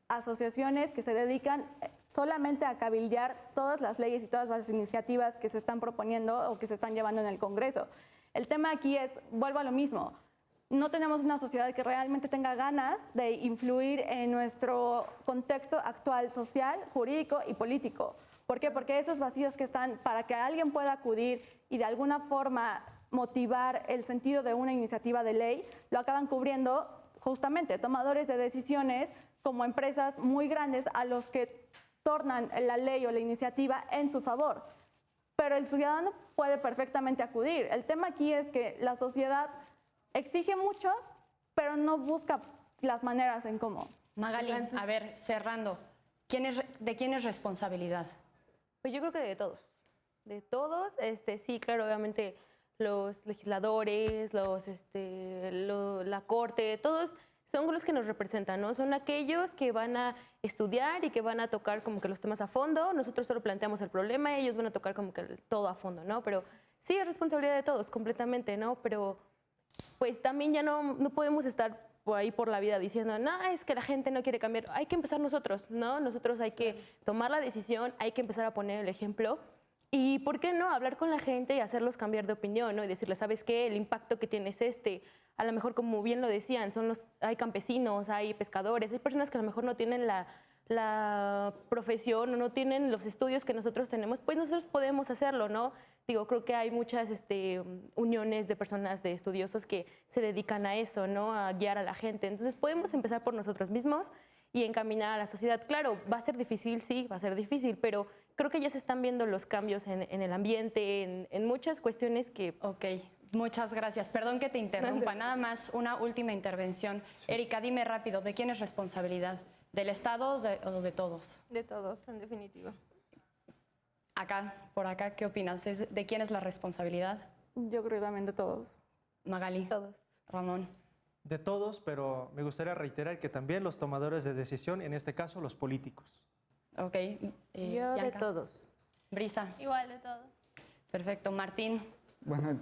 asociaciones que se dedican solamente a cabildear todas las leyes y todas las iniciativas que se están proponiendo o que se están llevando en el Congreso. El tema aquí es, vuelvo a lo mismo, no tenemos una sociedad que realmente tenga ganas de influir en nuestro contexto actual social, jurídico y político. ¿Por qué? Porque esos vacíos que están para que alguien pueda acudir y de alguna forma motivar el sentido de una iniciativa de ley, lo acaban cubriendo justamente tomadores de decisiones como empresas muy grandes a los que tornan la ley o la iniciativa en su favor. Pero el ciudadano puede perfectamente acudir. El tema aquí es que la sociedad exige mucho, pero no busca las maneras en cómo. Magali, a ver, cerrando, ¿de quién es responsabilidad? Pues yo creo que de todos. De todos, sí, claro, obviamente los legisladores, la corte, todos son los que nos representan, ¿no? Son aquellos que van a estudiar y que van a tocar como que los temas a fondo. Nosotros solo planteamos el problema y ellos van a tocar como que todo a fondo, ¿no? Pero sí, es responsabilidad de todos, completamente, ¿no? Pero pues también ya no podemos estar por ahí por la vida diciendo, no, es que la gente no quiere cambiar. Hay que empezar nosotros, ¿no? Nosotros hay que tomar la decisión, hay que empezar a poner el ejemplo. Y, ¿por qué no? Hablar con la gente y hacerlos cambiar de opinión, ¿no? Y decirles, ¿sabes qué? El impacto que tiene es este. A lo mejor, como bien lo decían, hay campesinos, hay pescadores, hay personas que a lo mejor no tienen la profesión o no tienen los estudios que nosotros tenemos, pues nosotros podemos hacerlo, ¿no? Digo, creo que hay muchas uniones de personas, de estudiosos que se dedican a eso, ¿no? A guiar a la gente. Entonces podemos empezar por nosotros mismos y encaminar a la sociedad. Claro, va a ser difícil, sí, va a ser difícil, pero creo que ya se están viendo los cambios en el ambiente, en muchas cuestiones que... Ok, muchas gracias. Perdón que te interrumpa. Nada más una última intervención. Erika, dime rápido, ¿de quién es responsabilidad? ¿Del Estado o de todos? De todos, en definitiva. Acá, por acá, ¿qué opinas? ¿De quién es la responsabilidad? Yo creo que también de todos. Magali. Todos. Ramón. De todos, pero me gustaría reiterar que también los tomadores de decisión, en este caso los políticos. Ok. Yo de Bianca. todos. Brisa. Igual de todo. Perfecto. Martín. Bueno,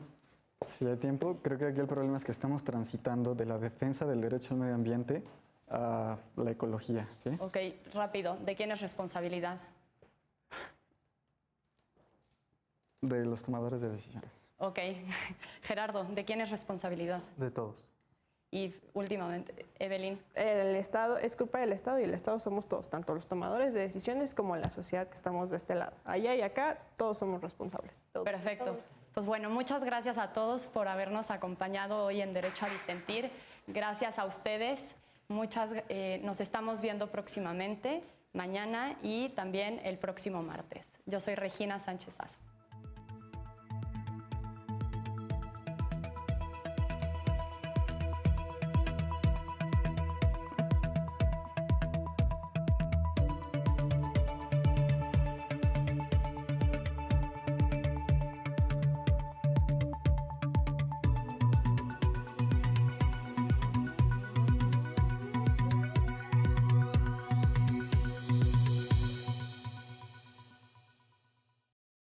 si hay tiempo, creo que aquí el problema es que estamos transitando de la defensa del derecho al medio ambiente a la ecología, ¿sí? Ok, rápido. ¿De quién es responsabilidad? De los tomadores de decisiones. Ok. Gerardo, ¿de quién es responsabilidad? De todos. Y últimamente, Evelyn. El Estado es culpa del Estado y el Estado somos todos, tanto los tomadores de decisiones como la sociedad que estamos de este lado. Allá y acá, todos somos responsables. Perfecto. Pues bueno, muchas gracias a todos por habernos acompañado hoy en Derecho a Disentir. Gracias a ustedes. Nos estamos viendo próximamente, mañana y también el próximo martes. Yo soy Regina Sánchez Azo.